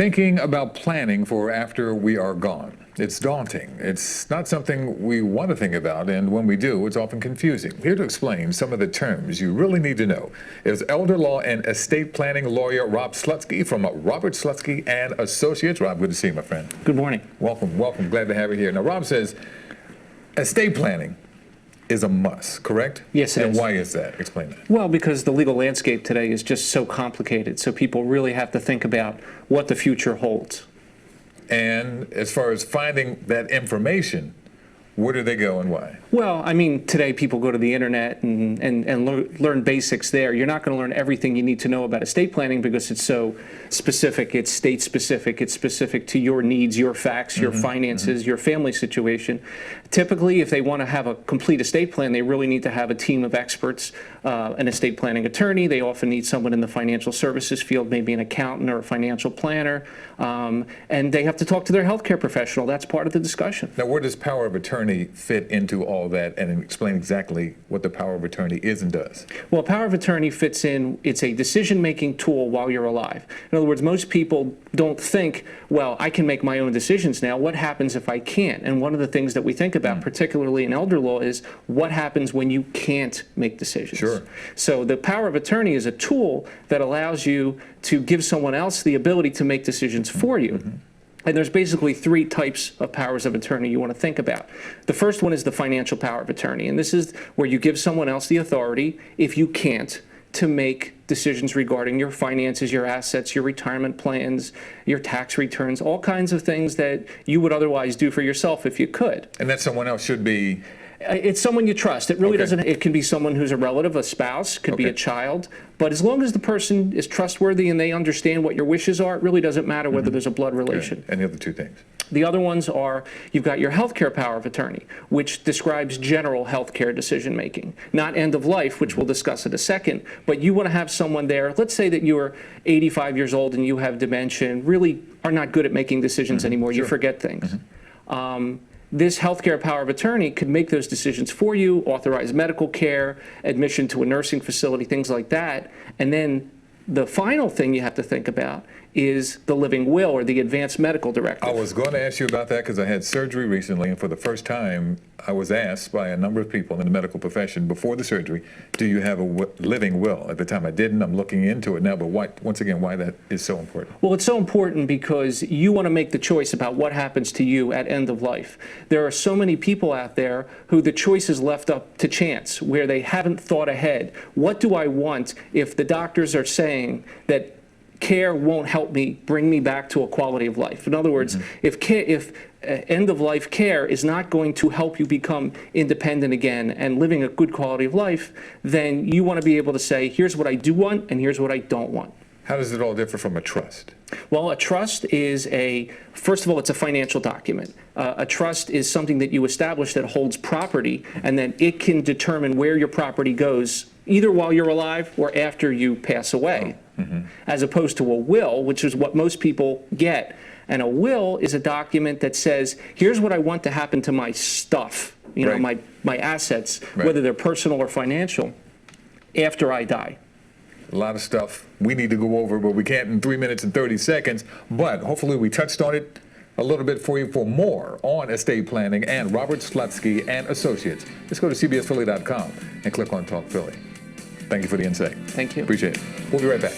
Thinking about planning for after we are gone. It's daunting. It's not something we want to think about, and when we do, it's often confusing. Here to explain some of the terms you really need to know is elder law and estate planning lawyer Rob Slutsky from Robert Slutsky and Associates. Rob, good to see you, my friend. Good morning. Welcome, welcome. Glad to have you here. Now, Rob says estate planning is a must, correct? Yes, it is. And why is that? Explain that. Well, because the legal landscape today is just so complicated, so people really have to think about what the future holds. And as far as finding that information, where do they go and why? Well, I mean, today people go to the internet and learn basics there. You're not going to learn everything you need to know about estate planning because it's so specific. It's state specific. It's specific to your needs, your facts, your finances, your family situation. Typically, if they want to have a complete estate plan, they really need to have a team of experts, an estate planning attorney. They often need someone in the financial services field, maybe an accountant or a financial planner, and they have to talk to their healthcare professional. That's part of the discussion. Now, where does power of attorney fit into all that, and explain exactly what the power of attorney is and does? Well, power of attorney fits in, it's a decision-making tool while you're alive. In other words, most people don't think, well, I can make my own decisions now. What happens if I can't? And one of the things that we think about, particularly in elder law, is what happens when you can't make decisions. Sure. So the power of attorney is a tool that allows you to give someone else the ability to make decisions for you. And there's basically three types of powers of attorney you want to think about. The first one is the financial power of attorney, and this is where you give someone else the authority, if you can't, to make decisions regarding your finances, your assets, your retirement plans, your tax returns, all kinds of things that you would otherwise do for yourself if you could. And that someone else should be? It's someone you trust. It really doesn't, it can be someone who's a relative, a spouse, could be a child, but as long as the person is trustworthy and they understand what your wishes are, it really doesn't matter whether there's a blood relation. Okay. And the other two things? The other ones are, you've got your healthcare power of attorney, which describes general healthcare decision making, not end of life, which we'll discuss in a second, but you want to have someone there. Let's say that you're 85 years old and you have dementia and really are not good at making decisions anymore. You forget things. This healthcare power of attorney could make those decisions for you, authorize medical care, admission to a nursing facility, things like that. And then the final thing you have to think about is the living will, or the advanced medical directive. I was going to ask you about that because I had surgery recently, and for the first time I was asked by a number of people in the medical profession before the surgery, do you have a living will? At the time I didn't. I'm looking into it now, but once again, why that is so important? Well, it's so important because you want to make the choice about what happens to you at end of life. There are so many people out there who the choice is left up to chance, where they haven't thought ahead. What do I want if the doctors are saying that care won't help me bring me back to a quality of life? In other words, if end-of-life care is not going to help you become independent again and living a good quality of life, then you want to be able to say, here's what I do want and here's what I don't want. How does it all differ from a trust? Well, a trust is first of all, it's a financial document. A trust is something that you establish that holds property, and then it can determine where your property goes, either while you're alive or after you pass away, as opposed to a will, which is what most people get. And a will is a document that says, here's what I want to happen to my stuff, you know, my assets, whether they're personal or financial, after I die. A lot of stuff we need to go over, but we can't in 3 minutes and 30 seconds. But hopefully we touched on it a little bit for you. For more on estate planning and Robert Slutsky and Associates, just go to cbsphilly.com and click on Talk Philly. Thank you for the insight. Thank you. Appreciate it. We'll be right back.